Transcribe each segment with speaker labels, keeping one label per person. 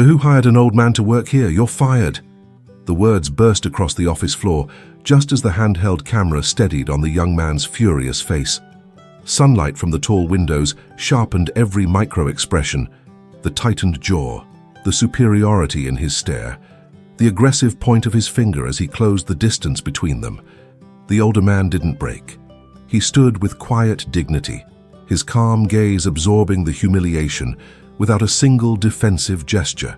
Speaker 1: Who hired an old man to work here? You're fired." The words burst across the office floor just as the handheld camera steadied on the young man's furious face. Sunlight from the tall windows sharpened every micro-expression: the tightened jaw, the superiority in his stare, the aggressive point of his finger as he closed the distance between them. The older man didn't break. He stood with quiet dignity, his calm gaze absorbing the humiliation without a single defensive gesture.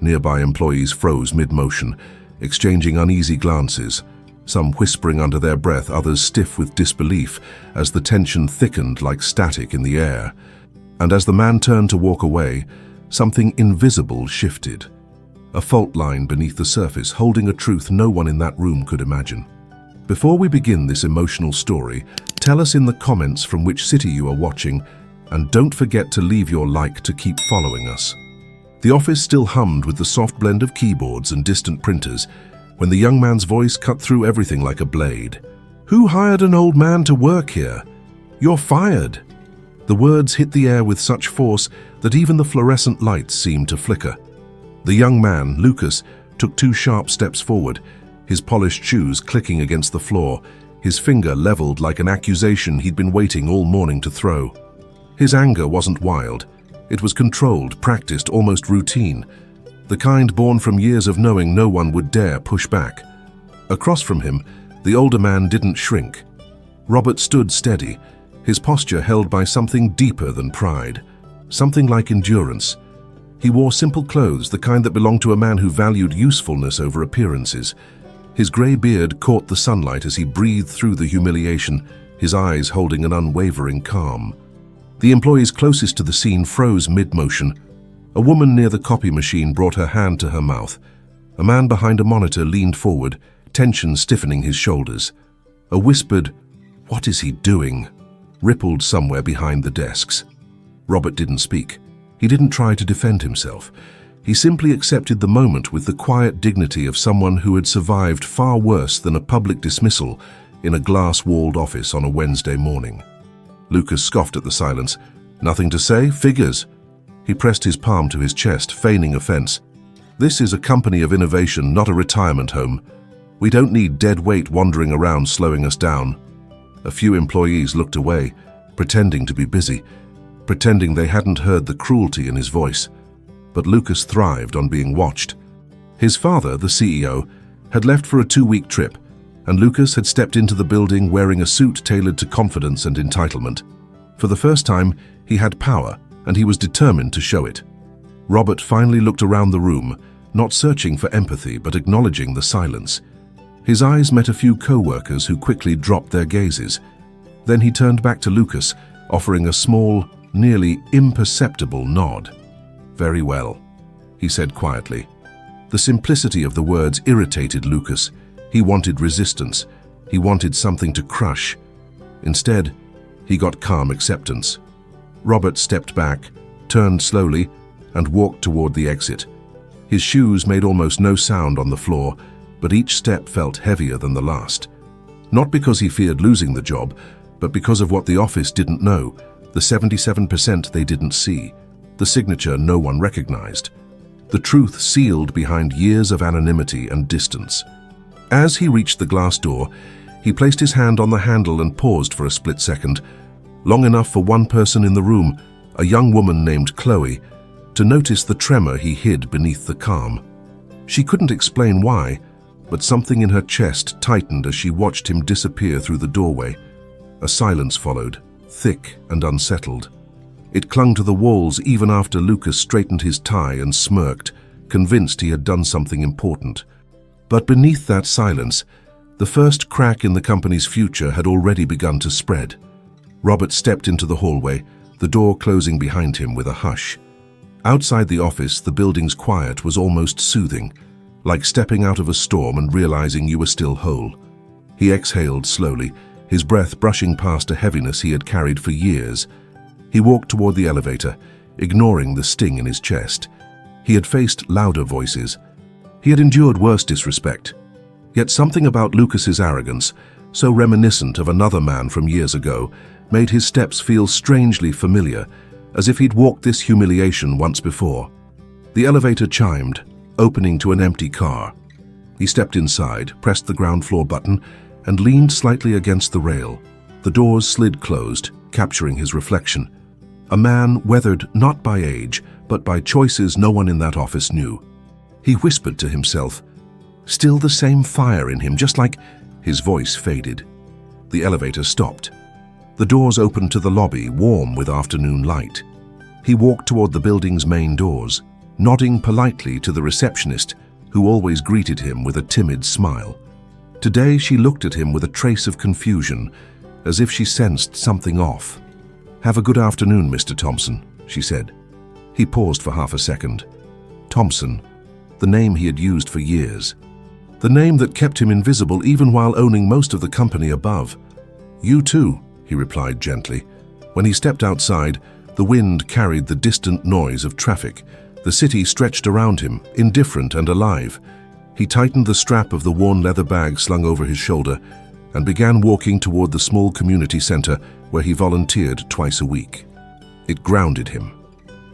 Speaker 1: Nearby employees froze mid-motion, exchanging uneasy glances, some whispering under their breath, others stiff with disbelief as the tension thickened like static in the air. And as the man turned to walk away, something invisible shifted. A fault line beneath the surface, holding a truth no one in that room could imagine. Before we begin this emotional story, tell us in the comments from which city you are watching, and don't forget to leave your like to keep following us. The office still hummed with the soft blend of keyboards and distant printers when the young man's voice cut through everything like a blade. "Who hired an old man to work here? You're fired." The words hit the air with such force that even the fluorescent lights seemed to flicker. The young man, Lucas, took 2 sharp steps forward, his polished shoes clicking against the floor, his finger leveled like an accusation he'd been waiting all morning to throw. His anger wasn't wild. It was controlled, practiced, almost routine, the kind born from years of knowing no one would dare push back. Across from him, the older man didn't shrink. Robert stood steady, his posture held by something deeper than pride, something like endurance. He wore simple clothes, the kind that belonged to a man who valued usefulness over appearances. His grey beard caught the sunlight as he breathed through the humiliation, his eyes holding an unwavering calm. The employees closest to the scene froze mid-motion. A woman near the copy machine brought her hand to her mouth. A man behind a monitor leaned forward, tension stiffening his shoulders. A whispered, "What is he doing?" rippled somewhere behind the desks. Robert didn't speak. He didn't try to defend himself. He simply accepted the moment with the quiet dignity of someone who had survived far worse than a public dismissal in a glass-walled office on a Wednesday morning. Lucas scoffed at the silence. "Nothing to say? Figures." He pressed his palm to his chest, feigning offense. "This is a company of innovation, not a retirement home. We don't need dead weight wandering around slowing us down." A few employees looked away, pretending to be busy, pretending they hadn't heard the cruelty in his voice. But Lucas thrived on being watched. His father, the CEO, had left for a 2-week trip, and Lucas had stepped into the building wearing a suit tailored to confidence and entitlement. For the first time, he had power, and he was determined to show it. Robert finally looked around the room, not searching for empathy but acknowledging the silence. His eyes met a few co-workers who quickly dropped their gazes. Then he turned back to Lucas, offering a small, nearly imperceptible nod. "Very well," he said quietly. The simplicity of the words irritated Lucas. He wanted resistance. He wanted something to crush. Instead, he got calm acceptance. Robert stepped back, turned slowly, and walked toward the exit. His shoes made almost no sound on the floor, but each step felt heavier than the last. Not because he feared losing the job, but because of what the office didn't know, the 77% they didn't see, the signature no one recognized, the truth sealed behind years of anonymity and distance. As he reached the glass door, he placed his hand on the handle and paused for a split second, long enough for one person in the room, a young woman named Chloe, to notice the tremor he hid beneath the calm. She couldn't explain why, but something in her chest tightened as she watched him disappear through the doorway. A silence followed, thick and unsettled. It clung to the walls even after Lucas straightened his tie and smirked, convinced he had done something important. But beneath that silence, the first crack in the company's future had already begun to spread. Robert stepped into the hallway, the door closing behind him with a hush. Outside the office, the building's quiet was almost soothing, like stepping out of a storm and realizing you were still whole. He exhaled slowly, his breath brushing past a heaviness he had carried for years. He walked toward the elevator, ignoring the sting in his chest. He had faced louder voices. He had endured worse disrespect. Yet something about Lucas's arrogance, so reminiscent of another man from years ago, made his steps feel strangely familiar, as if he'd walked this humiliation once before. The elevator chimed, opening to an empty car. He stepped inside, pressed the ground floor button, and leaned slightly against the rail. The doors slid closed, capturing his reflection. A man weathered not by age, but by choices no one in that office knew. He whispered to himself, still the same fire in him, just like... His voice faded. The elevator stopped. The doors opened to the lobby, warm with afternoon light. He walked toward the building's main doors, nodding politely to the receptionist, who always greeted him with a timid smile. Today she looked at him with a trace of confusion, as if she sensed something off. "Have a good afternoon, Mr. Thompson," she said. He paused for half a second. Thompson, the name he had used for years. The name that kept him invisible even while owning most of the company above. "You too," he replied gently. When he stepped outside, the wind carried the distant noise of traffic. The city stretched around him, indifferent and alive. He tightened the strap of the worn leather bag slung over his shoulder and began walking toward the small community center where he volunteered twice a week. It grounded him.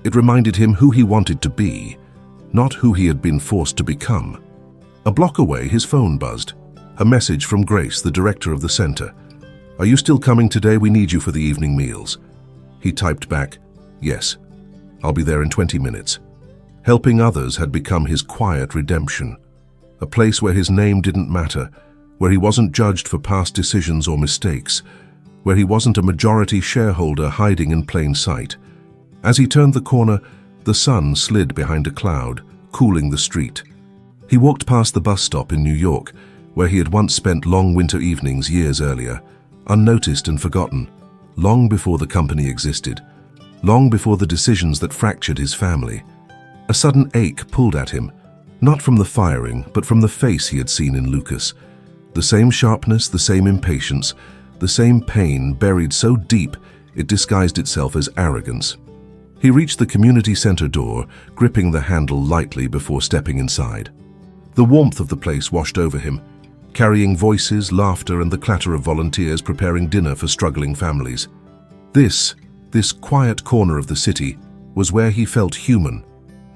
Speaker 1: It reminded him who he wanted to be, not who he had been forced to become. A block away, his phone buzzed. A message from Grace, the director of the center. "Are you still coming today? We need you for the evening meals." He typed back, "Yes, I'll be there in 20 minutes. Helping others had become his quiet redemption. A place where his name didn't matter, where he wasn't judged for past decisions or mistakes, where he wasn't a majority shareholder hiding in plain sight. As he turned the corner, the sun slid behind a cloud, cooling the street. He walked past the bus stop in New York, where he had once spent long winter evenings years earlier, unnoticed and forgotten, long before the company existed, long before the decisions that fractured his family. A sudden ache pulled at him, not from the firing, but from the face he had seen in Lucas. The same sharpness, the same impatience, the same pain buried so deep it disguised itself as arrogance. He reached the community center door, gripping the handle lightly before stepping inside. The warmth of the place washed over him, carrying voices, laughter, and the clatter of volunteers preparing dinner for struggling families. This quiet corner of the city was where he felt human,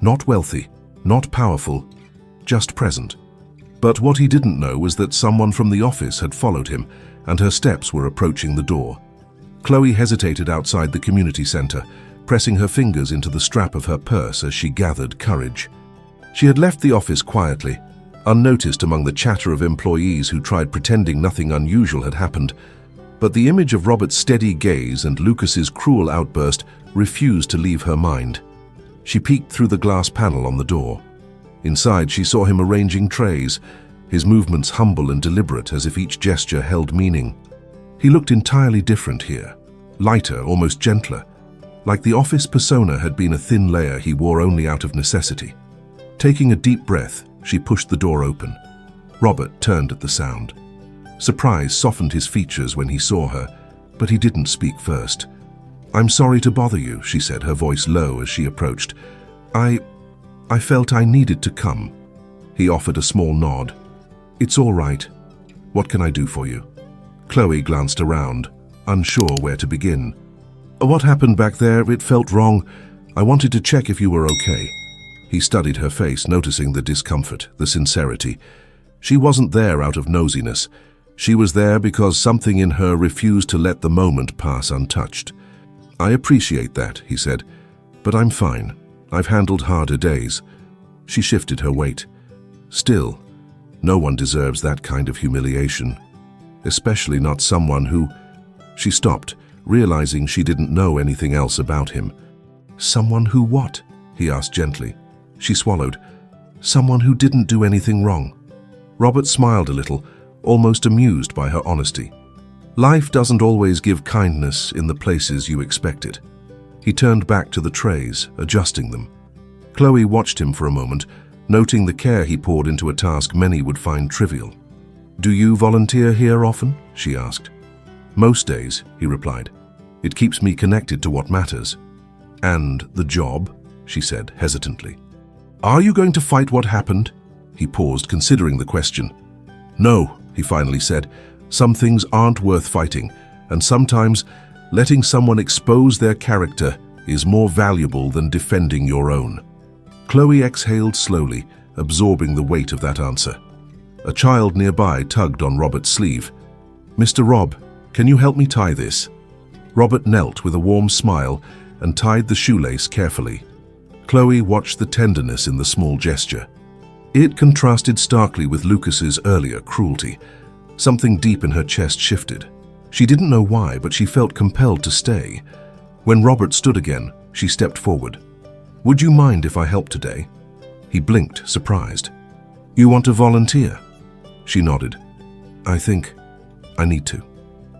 Speaker 1: not wealthy, not powerful, just present. But what he didn't know was that someone from the office had followed him, and her steps were approaching the door. Chloe hesitated outside the community center, pressing her fingers into the strap of her purse as she gathered courage. She had left the office quietly, unnoticed among the chatter of employees who tried pretending nothing unusual had happened. But the image of Robert's steady gaze and Lucas's cruel outburst refused to leave her mind. She peeked through the glass panel on the door. Inside, she saw him arranging trays, his movements humble and deliberate as if each gesture held meaning. He looked entirely different here, lighter, almost gentler, like the office persona had been a thin layer he wore only out of necessity. Taking a deep breath, she pushed the door open. Robert turned at the sound. Surprise softened his features when he saw her, but he didn't speak first. "I'm sorry to bother you," she said, her voice low as she approached. I felt I needed to come." He offered a small nod. "It's all right. What can I do for you?" Chloe glanced around, unsure where to begin. "What happened back there? It felt wrong. I wanted to check if you were okay." He studied her face, noticing the discomfort, the sincerity. She wasn't there out of nosiness. She was there because something in her refused to let the moment pass untouched. "I appreciate that," he said, "but I'm fine. I've handled harder days." She shifted her weight. "Still, no one deserves that kind of humiliation, especially not someone who..." She stopped, realizing she didn't know anything else about him. "Someone who what?" he asked gently. She swallowed. "Someone who didn't do anything wrong." Robert smiled a little, almost amused by her honesty. Life doesn't always give kindness in the places you expect it. He turned back to the trays, adjusting them. Chloe watched him for a moment, noting the care he poured into a task many would find trivial. "Do you volunteer here often?" she asked. "Most days," he replied. "It keeps me connected to what matters." "And the job?" she said hesitantly. "Are you going to fight what happened?" He paused, considering the question. "No," he finally said. "Some things aren't worth fighting, and sometimes letting someone expose their character is more valuable than defending your own." Chloe exhaled slowly, absorbing the weight of that answer. A child nearby tugged on Robert's sleeve. "Mr. Rob, can you help me tie this?" Robert knelt with a warm smile and tied the shoelace carefully. Chloe watched the tenderness in the small gesture. It contrasted starkly with Lucas's earlier cruelty. Something deep in her chest shifted. She didn't know why, but she felt compelled to stay. When Robert stood again, she stepped forward. "Would you mind if I helped today?" He blinked, surprised. "You want to volunteer?" She nodded. "I think I need to."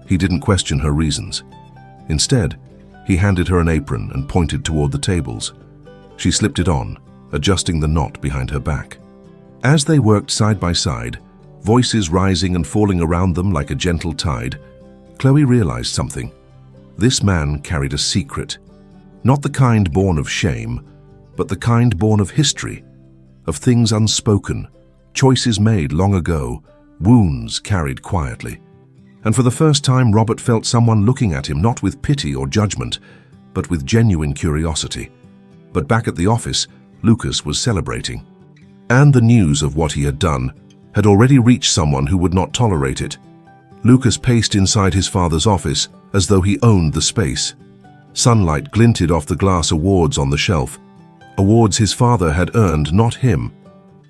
Speaker 1: He didn't question her reasons. Instead, he handed her an apron and pointed toward the tables. She slipped it on, adjusting the knot behind her back. As they worked side by side, voices rising and falling around them like a gentle tide, Chloe realized something. This man carried a secret. Not the kind born of shame, but the kind born of history, of things unspoken, choices made long ago, wounds carried quietly. And for the first time, Robert felt someone looking at him not with pity or judgment, but with genuine curiosity. But back at the office, Lucas was celebrating. And the news of what he had done had already reached someone who would not tolerate it. Lucas paced inside his father's office as though he owned the space. Sunlight glinted off the glass awards on the shelf. Awards his father had earned, not him.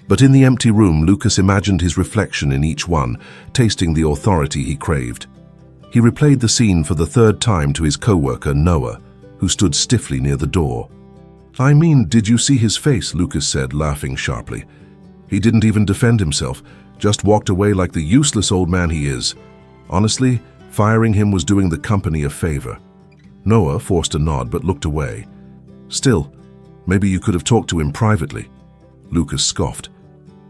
Speaker 1: But in the empty room, Lucas imagined his reflection in each one, tasting the authority he craved. He replayed the scene for the third time to his co-worker, Noah, who stood stiffly near the door. "I mean, did you see his face?" Lucas said, laughing sharply. "He didn't even defend himself, just walked away like the useless old man he is. Honestly, firing him was doing the company a favor." Noah forced a nod but looked away. "Still, maybe you could have talked to him privately." Lucas scoffed.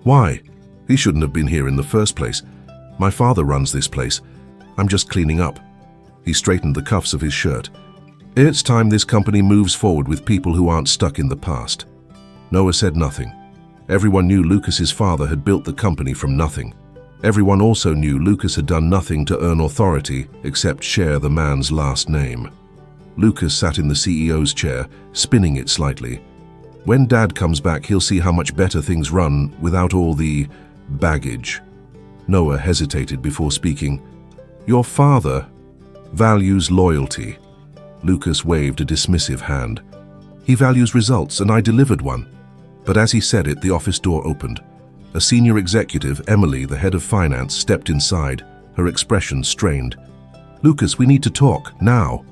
Speaker 1: "Why? He shouldn't have been here in the first place. My father runs this place. I'm just cleaning up." He straightened the cuffs of his shirt. "It's time this company moves forward with people who aren't stuck in the past." Noah said nothing. Everyone knew Lucas's father had built the company from nothing. Everyone also knew Lucas had done nothing to earn authority except share the man's last name. Lucas sat in the CEO's chair, spinning it slightly. When Dad comes back, he'll see how much better things run without all the baggage. Noah hesitated before speaking. "Your father values loyalty." Lucas waved a dismissive hand. "He values results, and I delivered one." But as he said it, the office door opened. A senior executive, Emily, the head of finance, stepped inside, her expression strained. "Lucas, we need to talk, now."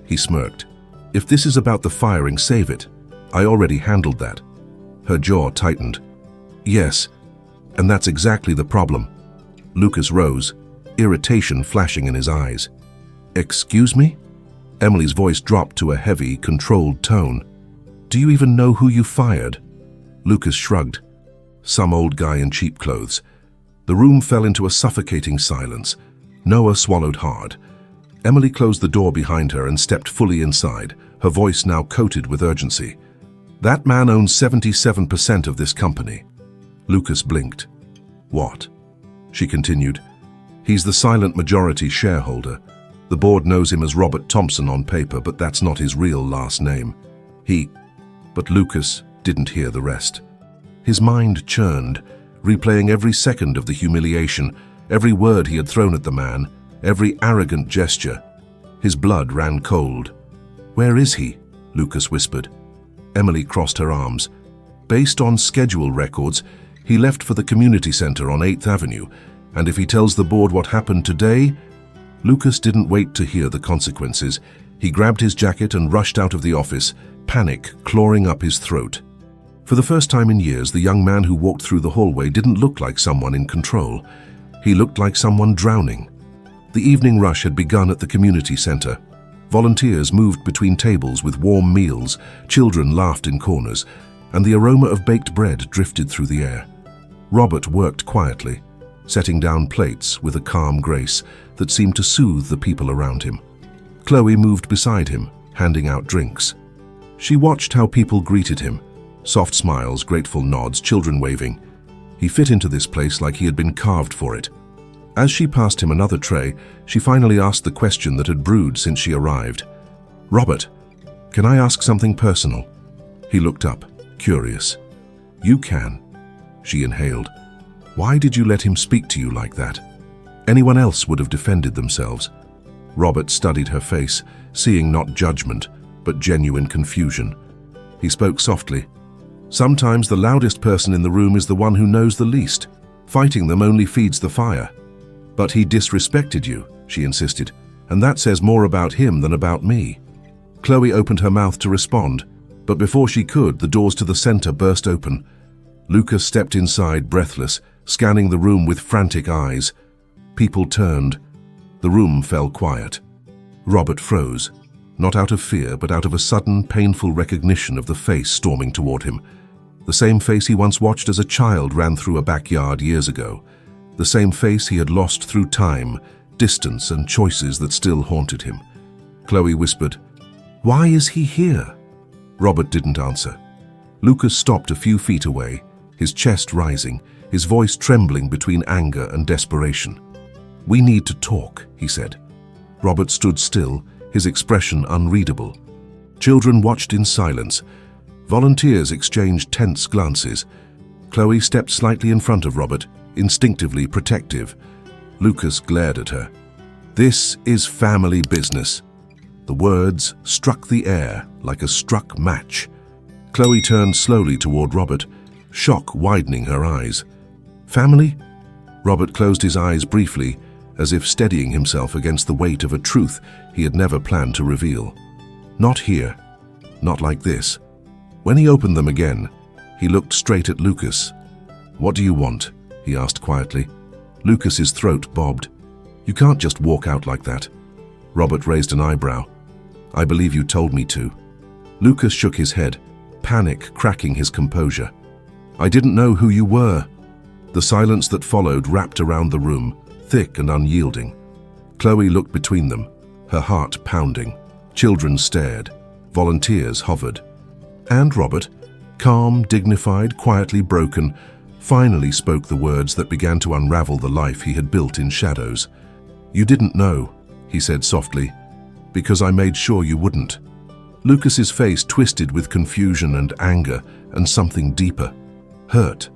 Speaker 1: He smirked. "If this is about the firing, save it. I already handled that." Her jaw tightened. "Yes, and that's exactly the problem." Lucas rose, irritation flashing in his eyes. "Excuse me?" Emily's voice dropped to a heavy, controlled tone. "Do you even know who you fired?" Lucas shrugged. "Some old guy in cheap clothes." The room fell into a suffocating silence. Noah swallowed hard. Emily closed the door behind her and stepped fully inside, her voice now coated with urgency. "That man owns 77% of this company." Lucas blinked. "What?" She continued. "He's the silent majority shareholder. The board knows him as Robert Thompson on paper, but that's not his real last name. But Lucas didn't hear the rest. His mind churned, replaying every second of the humiliation, every word he had thrown at the man, every arrogant gesture. His blood ran cold. "Where is he?" Lucas whispered. Emily crossed her arms. "Based on schedule records, he left for the community center on 8th Avenue, and if he tells the board what happened today..." Lucas didn't wait to hear the consequences. He grabbed his jacket and rushed out of the office, panic clawing up his throat. For the first time in years, the young man who walked through the hallway didn't look like someone in control. He looked like someone drowning. The evening rush had begun at the community center. Volunteers moved between tables with warm meals, children laughed in corners, and the aroma of baked bread drifted through the air. Robert worked quietly, setting down plates with a calm grace that seemed to soothe the people around him. Chloe moved beside him, handing out drinks. She watched how people greeted him. Soft smiles, grateful nods, children waving. He fit into this place like he had been carved for it. As she passed him another tray, she finally asked the question that had brewed since she arrived. "Robert, can I ask something personal?" He looked up. curious. "You can," she inhaled. "Why did you let him speak to you like that? Anyone else would have defended themselves." Robert studied her face, seeing not judgment, but genuine confusion. He spoke softly. "Sometimes the loudest person in the room is the one who knows the least. Fighting them only feeds the fire." "But he disrespected you," she insisted, "and that says more about him than about me." Chloe opened her mouth to respond, but before she could, the doors to the center burst open. Lucas stepped inside, breathless, scanning the room with frantic eyes. People turned. The room fell quiet. Robert froze, not out of fear, but out of a sudden, painful recognition of the face storming toward him. The same face he once watched as a child ran through a backyard years ago. The same face he had lost through time, distance, and choices that still haunted him. Chloe whispered, "Why is he here?" Robert didn't answer. Lucas stopped a few feet away, his chest rising, his voice trembling between anger and desperation. "We need to talk," he said. Robert stood still, his expression unreadable. Children watched in silence. Volunteers exchanged tense glances. Chloe stepped slightly in front of Robert, instinctively protective. Lucas glared at her. "This is family business." The words struck the air like a struck match. Chloe turned slowly toward Robert, shock widening her eyes. "Family?" Robert closed his eyes briefly, as if steadying himself against the weight of a truth he had never planned to reveal. "Not here. Not like this." When he opened them again, he looked straight at Lucas. "What do you want?" he asked quietly. Lucas's throat bobbed. "You can't just walk out like that." Robert raised an eyebrow. "I believe you told me to." Lucas shook his head, panic cracking his composure. "I didn't know who you were." The silence that followed wrapped around the room, thick and unyielding. Chloe looked between them, her heart pounding. Children stared. Volunteers hovered. And Robert, calm, dignified, quietly broken, finally spoke the words that began to unravel the life he had built in shadows. "You didn't know," he said softly, "because I made sure you wouldn't." Lucas's face twisted with confusion and anger and something deeper. Hurt.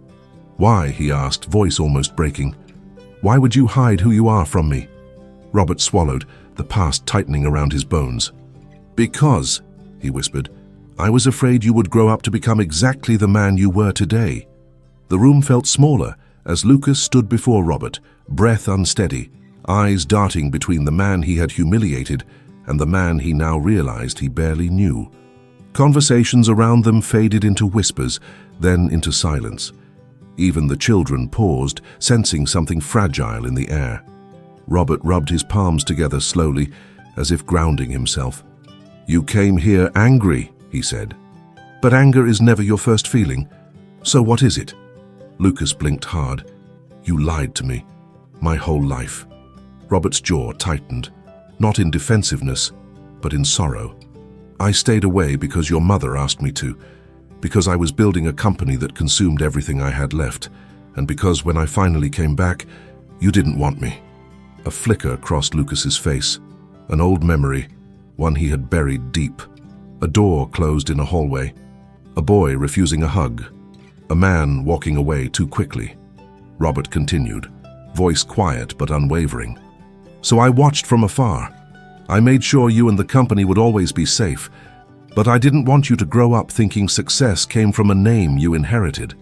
Speaker 1: "Why?" he asked, voice almost breaking. "Why would you hide who you are from me?" Robert swallowed, the past tightening around his bones. "Because," he whispered, "I was afraid you would grow up to become exactly the man you were today." The room felt smaller as Lucas stood before Robert, breath unsteady, eyes darting between the man he had humiliated and the man he now realized he barely knew. Conversations around them faded into whispers, then into silence. Even the children paused, sensing something fragile in the air. Robert rubbed his palms together slowly, as if grounding himself. "You came here angry," he said. "But anger is never your first feeling. So what is it?" Lucas blinked hard. "You lied to me. My whole life." Robert's jaw tightened, not in defensiveness, but in sorrow. "I stayed away because your mother asked me to, because I was building a company that consumed everything I had left, and because when I finally came back, you didn't want me." A flicker crossed Lucas's face, an old memory, one he had buried deep. A door closed in a hallway, a boy refusing a hug, a man walking away too quickly. Robert continued, voice quiet but unwavering. "So I watched from afar. I made sure you and the company would always be safe, but I didn't want you to grow up thinking success came from a name you inherited.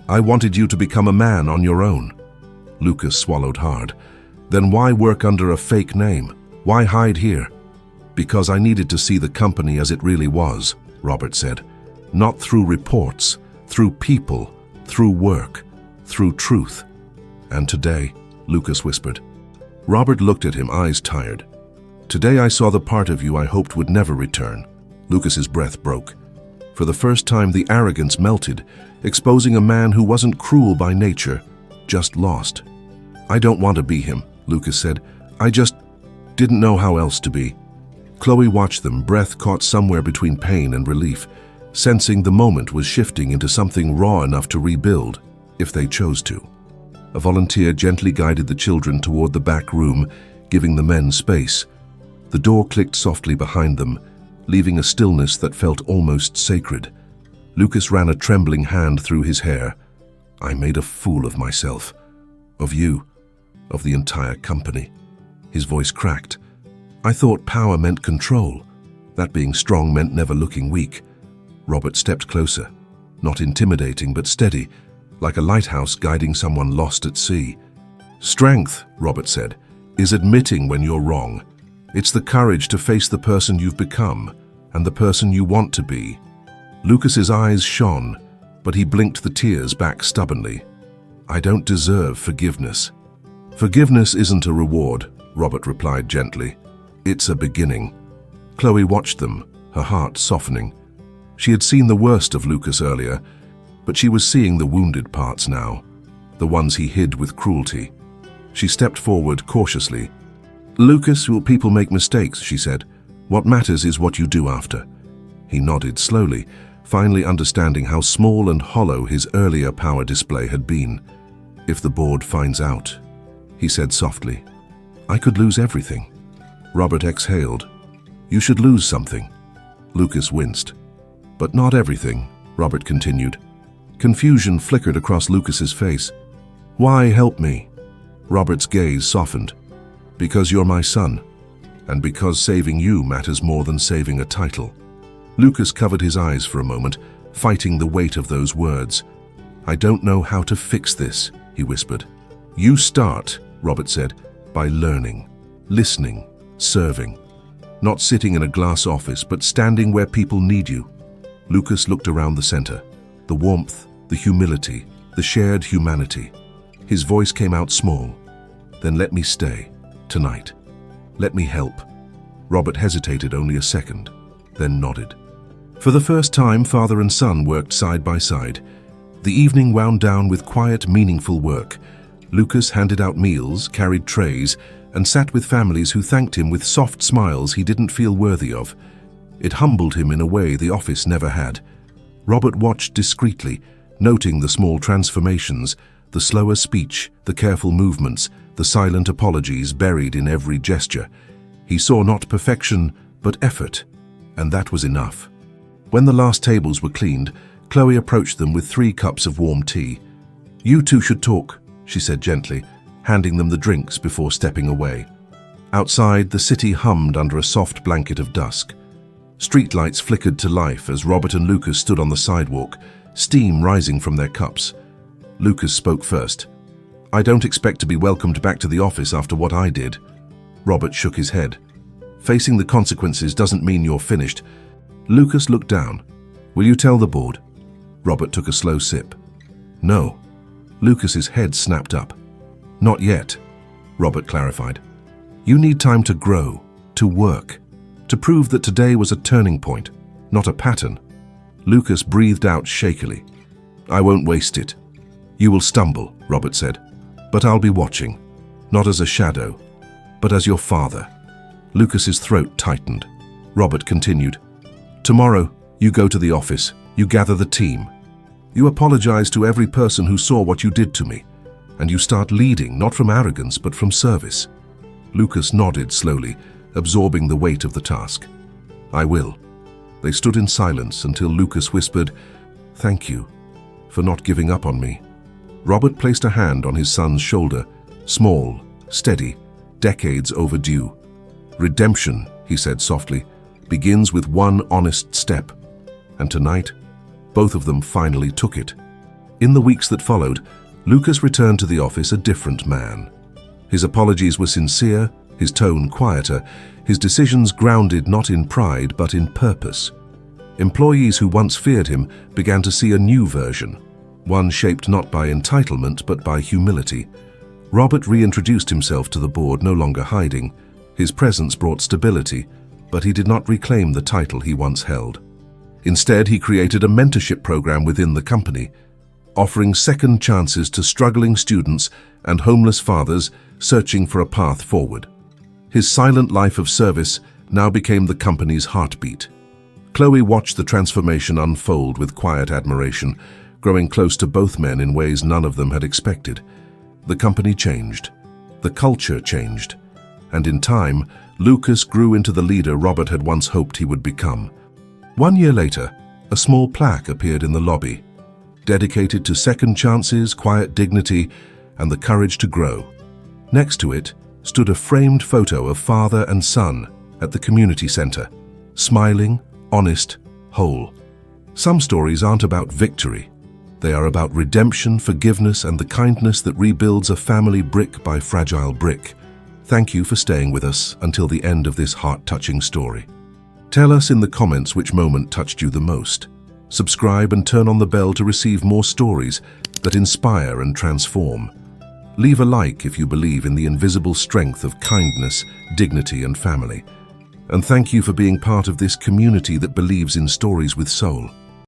Speaker 1: I wanted you to become a man on your own." Lucas swallowed hard. "Then why work under a fake name? Why hide here?" "Because I needed to see the company as it really was," Robert said. "Not through reports, through people, through work, through truth." "And today," Lucas whispered. Robert looked at him, eyes tired. "Today I saw the part of you I hoped would never return." Lucas's breath broke. For the first time, the arrogance melted, exposing a man who wasn't cruel by nature, just lost. "I don't want to be him," Lucas said. "I just didn't know how else to be." Chloe watched them, breath caught somewhere between pain and relief, sensing the moment was shifting into something raw enough to rebuild, if they chose to. A volunteer gently guided the children toward the back room, giving the men space. The door clicked softly behind them, leaving a stillness that felt almost sacred. Lucas ran a trembling hand through his hair. I made a fool of myself. Of you. Of the entire company. His voice cracked. I thought power meant control. That being strong meant never looking weak. Robert stepped closer. Not intimidating, but steady, like a lighthouse guiding someone lost at sea. Strength, Robert said, is admitting when you're wrong. It's the courage to face the person you've become and the person you want to be. Lucas's eyes shone, but he blinked the tears back stubbornly. I don't deserve forgiveness. Forgiveness isn't a reward, Robert replied gently. It's a beginning. Chloe watched them, her heart softening. She had seen the worst of Lucas earlier, but she was seeing the wounded parts now, the ones he hid with cruelty. She stepped forward cautiously. Lucas, will people make mistakes, she said. What matters is what you do after. He nodded slowly, finally understanding how small and hollow his earlier power display had been. If the board finds out, he said softly, I could lose everything. Robert exhaled. You should lose something. Lucas winced. But not everything, Robert continued. Confusion flickered across Lucas's face. Why help me? Robert's gaze softened. Because you're my son, and because saving you matters more than saving a title. Lucas covered his eyes for a moment, fighting the weight of those words. I don't know how to fix this, he whispered. You start, Robert said, by learning, listening, serving. Not sitting in a glass office, but standing where people need you. Lucas looked around the center. The warmth, the humility, the shared humanity. His voice came out small. Then let me stay, tonight. Let me help. Robert hesitated only a second, then nodded. For the first time, father and son worked side by side. The evening wound down with quiet, meaningful work. Lucas handed out meals, carried trays, and sat with families who thanked him with soft smiles he didn't feel worthy of. It humbled him in a way the office never had. Robert watched discreetly, noting the small transformations, the slower speech, the careful movements, the silent apologies buried in every gesture. He saw not perfection, but effort, and that was enough. When the last tables were cleaned, Chloe approached them with 3 cups of warm tea. You two should talk, she said gently, handing them the drinks before stepping away. Outside, the city hummed under a soft blanket of dusk. Streetlights flickered to life as Robert and Lucas stood on the sidewalk, steam rising from their cups. Lucas spoke first. I don't expect to be welcomed back to the office after what I did. Robert shook his head. Facing the consequences doesn't mean you're finished. Lucas looked down. Will you tell the board? Robert took a slow sip. No. Lucas's head snapped up. Not yet, Robert clarified. You need time to grow, to work, to prove that today was a turning point, not a pattern. Lucas breathed out shakily. I won't waste it. You will stumble, Robert said, but I'll be watching, not as a shadow, but as your father. Lucas's throat tightened. Robert continued. Tomorrow, you go to the office, you gather the team. You apologize to every person who saw what you did to me, and you start leading, not from arrogance, but from service. Lucas nodded slowly, absorbing the weight of the task. I will. They stood in silence until Lucas whispered, Thank you for not giving up on me. Robert placed a hand on his son's shoulder, small, steady, decades overdue. Redemption, he said softly, begins with one honest step. And tonight, both of them finally took it. In the weeks that followed, Lucas returned to the office a different man. His apologies were sincere, his tone quieter, his decisions grounded not in pride but in purpose. Employees who once feared him began to see a new version, one shaped not by entitlement but by humility. Robert reintroduced himself to the board, no longer hiding. His presence brought stability, but he did not reclaim the title he once held. Instead, he created a mentorship program within the company, offering second chances to struggling students and homeless fathers searching for a path forward. His silent life of service now became the company's heartbeat. Chloe watched the transformation unfold with quiet admiration, growing close to both men in ways none of them had expected. The company changed. The culture changed. And in time, Lucas grew into the leader Robert had once hoped he would become. 1 year later, A small plaque appeared in the lobby, dedicated to second chances, quiet dignity, and the courage to grow. Next to it stood a framed photo of father and son at the community center, smiling, honest, whole. Some stories aren't about victory. They are about redemption, forgiveness, and the kindness that rebuilds a family brick by fragile brick. Thank you for staying with us until the end of this heart-touching story. Tell us in the comments which moment touched you the most. Subscribe and turn on the bell to receive more stories that inspire and transform. Leave a like if you believe in the invisible strength of kindness, dignity, and family. And thank you for being part of this community that believes in stories with soul.